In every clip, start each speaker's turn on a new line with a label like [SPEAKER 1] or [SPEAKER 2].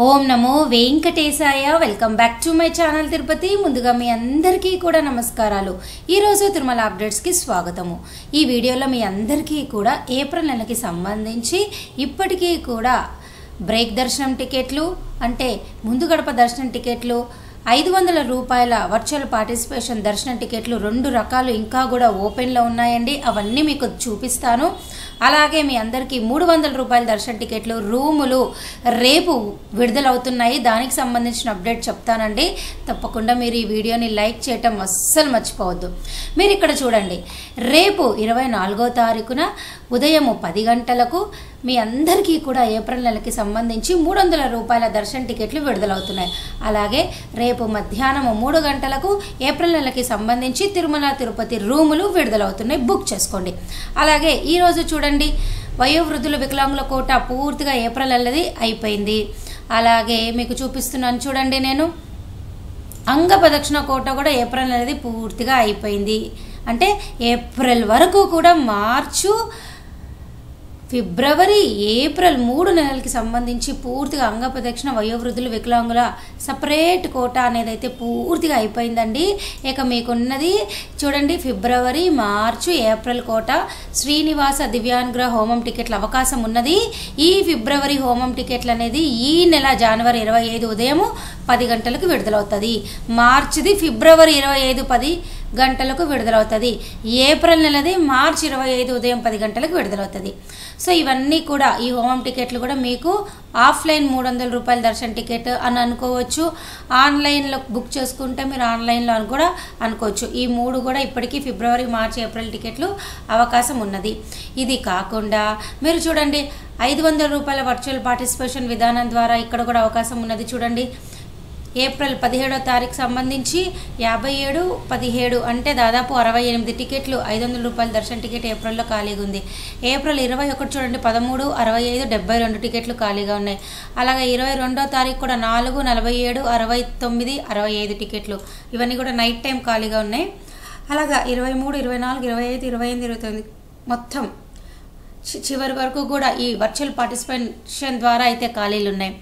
[SPEAKER 1] Om Namo Venkatesaya. Welcome back to my channel Tirupati. ముందుగా మీ అందరికీ కూడా నమస్కారాలు. ఈరోజు తిరుమల అప్డేట్స్కి స్వాగతము. ఈ వీడియోలో మీ అందరికీ కూడా ఏప్రిల్ నెలకి సంబంధించి ఇప్పటికీ కూడా బ్రేక్ దర్శనం టికెట్లు అంటే ముందు గడప దర్శనం టికెట్లు 500 రూపాయల వర్చువల్ పార్టిసిపేషన్ దర్శనం టికెట్లు 2 రకాలు ఇంకా కూడా ఓపెన్లో ఉన్నాయండి. అవన్నీ మీకు చూపిస్తాను. అలాగే మీ అందరికీ 300 రూపాయల దర్శన టికెట్లు రూములు రేపు విడుదలవుతున్నాయి. దానికి సంబంధించిన అప్డేట్ చెప్తానండి. తప్పకుండా మీరు ఈ వీడియోని లైక్ చేయటం అస్సలు మర్చిపోవద్దు. మీరు ఇక్కడ చూడండి, రేపు 24వ తారీఖున ఉదయం 10 గంటలకు మీ అందరికీ కూడా ఏప్రిల్ నెలకి సంబంధించి 300 రూపాయల దర్శన టికెట్లు విడుదలవుతున్నాయి. అలాగే రేపు మధ్యాహ్నం 3 గంటలకు ఏప్రిల్ నెలకి సంబంధించి తిరుమల తిరుపతి రూములు విడుదలవుతున్నాయి. బుక్ చేసుకోండి. అలాగే ఈరోజు చూడండి, వయోవృద్ధుల వికలాంగుల కోట పూర్తిగా ఏప్రిల్ నెలది అయిపోయింది. అలాగే మీకు చూపిస్తున్నాను చూడండి, నేను అంగ ప్రదక్షిణ కోట కూడా ఏప్రిల్ నెలది పూర్తిగా అయిపోయింది. అంటే ఏప్రిల్ వరకు కూడా మార్చు, ఫిబ్రవరి, ఏప్రిల్ 3 నెలలకి సంబంధించి పూర్తిగా అంగ ప్రదక్షిణ వయోవృద్ధులు వికలాంగుల సపరేట్ కోట అనేది అయితే పూర్తిగా అయిపోయిందండి. ఇక మీకున్నది చూడండి, ఫిబ్రవరి, మార్చు, ఏప్రిల్ కోట శ్రీనివాస దివ్యాంగ్రహ హోమం టికెట్ల అవకాశం ఉన్నది. ఈ ఫిబ్రవరి హోమం టికెట్లు అనేది ఈ నెల జనవరి 25 ఉదయం 10 గంటలకు విడుదలవుతుంది. మార్చిది ఫిబ్రవరి 25 10 గంటలకు విడుదలవుతుంది. ఏప్రిల్ నెలది మార్చి 25 ఉదయం 10 గంటలకు విడుదలవుతుంది. సో ఇవన్నీ కూడా ఈ హోమం టికెట్లు కూడా మీకు ఆఫ్లైన్ 300 రూపాయల దర్శన టికెట్ అని అనుకోవచ్చు. ఆన్లైన్లో బుక్ చేసుకుంటే మీరు ఆన్లైన్లో అని కూడా అనుకోవచ్చు. ఈ 3 కూడా ఇప్పటికీ ఫిబ్రవరి, మార్చి, ఏప్రిల్ టికెట్లు అవకాశం ఉన్నది. ఇది కాకుండా మీరు చూడండి, 500 రూపాయల వర్చువల్ పార్టిసిపేషన్ విధానం ద్వారా ఇక్కడ కూడా అవకాశం ఉన్నది. చూడండి, ఏప్రిల్ 17వ తారీఖు సంబంధించి 57, 17 అంటే దాదాపు 68 టికెట్లు 500 రూపాయల దర్శన టికెట్ ఏప్రిల్లో ఖాళీగా ఉంది. ఏప్రిల్ 21 చూడండి, 13, 65, 72 టికెట్లు ఖాళీగా ఉన్నాయి. అలాగే 22వ తారీఖు కూడా 4, 47, 69, 65 టికెట్లు ఇవన్నీ కూడా నైట్ టైం ఖాళీగా ఉన్నాయి. అలాగా 23, 24, 25, 28, 29 మొత్తం చివరి వరకు కూడా ఈ వర్చువల్ పార్టిసిపేషన్ ద్వారా అయితే ఖాళీలు ఉన్నాయి.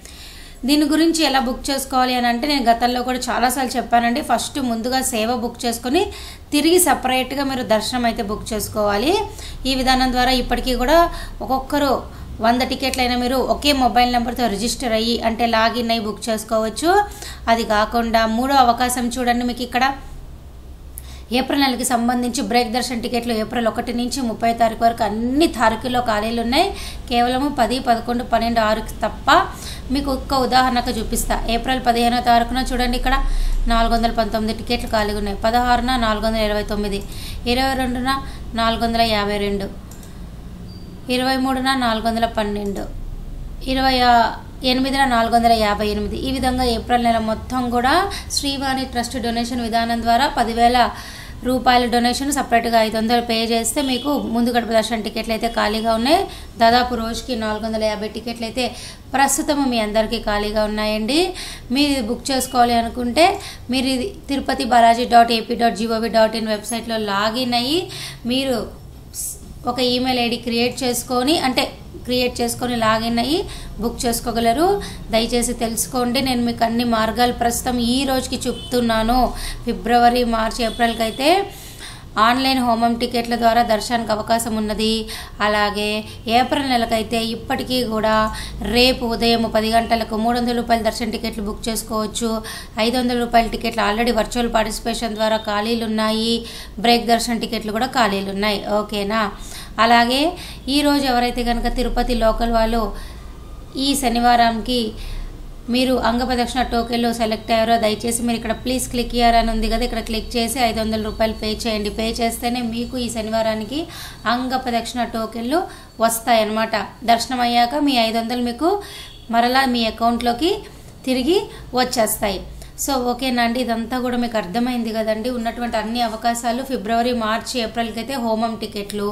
[SPEAKER 1] దీని గురించి ఎలా బుక్ చేసుకోవాలి అని అంటే నేను గతంలో కూడా చాలాసార్లు చెప్పానండి. ఫస్ట్ ముందుగా సేవ బుక్ చేసుకొని తిరిగి సపరేట్గా మీరు దర్శనం అయితే బుక్ చేసుకోవాలి. ఈ విధానం ద్వారా ఇప్పటికీ కూడా ఒక్కొక్కరు 100 టికెట్లైనా మీరు ఒకే మొబైల్ నెంబర్తో రిజిస్టర్ అయ్యి అంటే లాగిన్ అయ్యి బుక్ చేసుకోవచ్చు. అది కాకుండా 3వ అవకాశం చూడండి, మీకు ఇక్కడ ఏప్రిల్ నెలకి సంబంధించి బ్రేక్ దర్శన టికెట్లు ఏప్రిల్ 1 నుంచి 30 తారీఖు వరకు అన్ని తారీఖుల్లో ఖాళీలు ఉన్నాయి. కేవలం 10, 11, 12, 6 తప్ప. మీకు ఒక్క ఉదాహరణకు చూపిస్తా. ఏప్రిల్ 15వ తారీఖున చూడండి, ఇక్కడ 419 టికెట్లు ఖాళీగా ఉన్నాయి. 16న 429, 22న 452, 23న 412, 28న 458. ఈ విధంగా ఏప్రిల్ నెల మొత్తం కూడా శ్రీవాణి ట్రస్ట్ డొనేషన్ విధానం ద్వారా 10,000 రూపాయల డొనేషన్ సపరేట్గా 500 పే చేస్తే మీకు ముందు గడప దర్శన టికెట్లు అయితే ఖాళీగా ఉన్నాయి. దాదాపు రోజుకి 450 టికెట్లు అయితే ప్రస్తుతం మీ అందరికీ ఖాళీగా ఉన్నాయండి. మీరు బుక్ చేసుకోవాలి అనుకుంటే మీరు తిరుపతి balaji.ap.gov.in వెబ్సైట్లో లాగిన్ అయ్యి మీరు ఒక ఈమెయిల్ ఐడి క్రియేట్ చేసుకొని లాగిన్ అయ్యి బుక్ చేసుకోగలరు. దయచేసి తెలుసుకోండి. నేను మీకు అన్ని మార్గాలు ప్రస్తుతం ఈ రోజుకి చెప్తున్నాను. ఫిబ్రవరి, మార్చి, ఏప్రిల్కి అయితే ఆన్లైన్ హోమం టికెట్ల ద్వారా దర్శనానికి అవకాశం ఉన్నది. అలాగే ఏప్రిల్ నెలకైతే ఇప్పటికీ కూడా రేపు ఉదయం 10 గంటలకు 300 రూపాయల దర్శన టికెట్లు బుక్ చేసుకోవచ్చు. 500 రూపాయల టికెట్లు ఆల్రెడీ వర్చువల్ పార్టిసిపేషన్ ద్వారా ఖాళీలు ఉన్నాయి. బ్రేక్ దర్శన టికెట్లు కూడా ఖాళీలు ఉన్నాయి. ఓకేనా? అలాగే ఈరోజు ఎవరైతే కనుక తిరుపతి లోకల్ వాళ్ళు ఈ శనివారానికి మీరు అంగప్రదక్షిణ టోకెన్లో సెలెక్ట్ అయ్యారో దయచేసి మీరు ఇక్కడ ప్లీజ్ క్లిక్ హియర్ అని ఉంది కదా, ఇక్కడ క్లిక్ చేసి 500 రూపాయలు పే చేయండి. పే చేస్తేనే మీకు ఈ శనివారానికి అంగప్రదక్షిణ టోకెన్లు వస్తాయన్నమాట. దర్శనం అయ్యాక మీ 500 మీకు మరలా మీ అకౌంట్లోకి తిరిగి వచ్చేస్తాయి. సో ఓకేనా అండి, ఇదంతా కూడా మీకు అర్థమైంది కదండి. ఉన్నటువంటి అన్ని అవకాశాలు ఫిబ్రవరి, మార్చి, ఏప్రిల్కి అయితే హోమం టికెట్లు,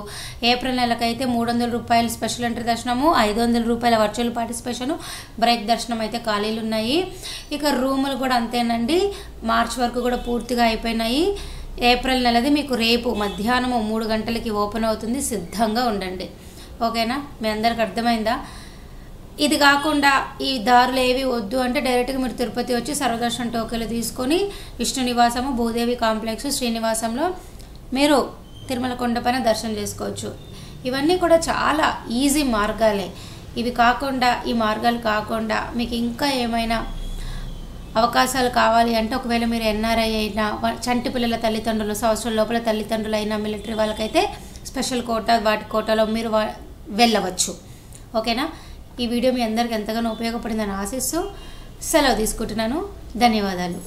[SPEAKER 1] ఏప్రిల్ నెలకైతే 300 రూపాయలు స్పెషల్ ఎంట్రీ దర్శనము, 500 రూపాయల వర్చువల్ పార్టిసిపేషను, బ్రేక్ దర్శనం అయితే ఖాళీలు ఉన్నాయి. ఇక రూములు కూడా అంతేనండి, మార్చి వరకు కూడా పూర్తిగా అయిపోయినాయి. ఏప్రిల్ నెలది మీకు రేపు మధ్యాహ్నం 3 గంటలకి ఓపెన్ అవుతుంది. సిద్ధంగా ఉండండి. ఓకేనా? మీ అందరికి అర్థమైందా? ఇది కాకుండా ఈ దారులు ఏవి వద్దు అంటే డైరెక్ట్గా మీరు తిరుపతి వచ్చి సర్వదర్శన టోకెన్లు తీసుకొని విష్ణు నివాసము భూదేవి కాంప్లెక్స్ శ్రీనివాసంలో మీరు తిరుమల కొండపైన దర్శనం చేసుకోవచ్చు. ఇవన్నీ కూడా చాలా ఈజీ మార్గాలే. ఇవి కాకుండా ఈ మార్గాలు కాకుండా మీకు ఇంకా ఏమైనా అవకాశాలు కావాలి అంటే ఒకవేళ మీరు ఎన్ఆర్ఐ అయినా చంటి పిల్లల తల్లిదండ్రులు సంవత్సరం లోపల తల్లిదండ్రులు అయినా మిలిటరీ వాళ్ళకైతే స్పెషల్ కోటా వాటి కోటాలో మీరు వెళ్ళవచ్చు. ఓకేనా? ఈ వీడియో మీ అందరికి ఎంతగానో ఉపయోగపడిందని ఆశిస్తూ సెలవు తీసుకుంటున్నాను. ధన్యవాదాలు.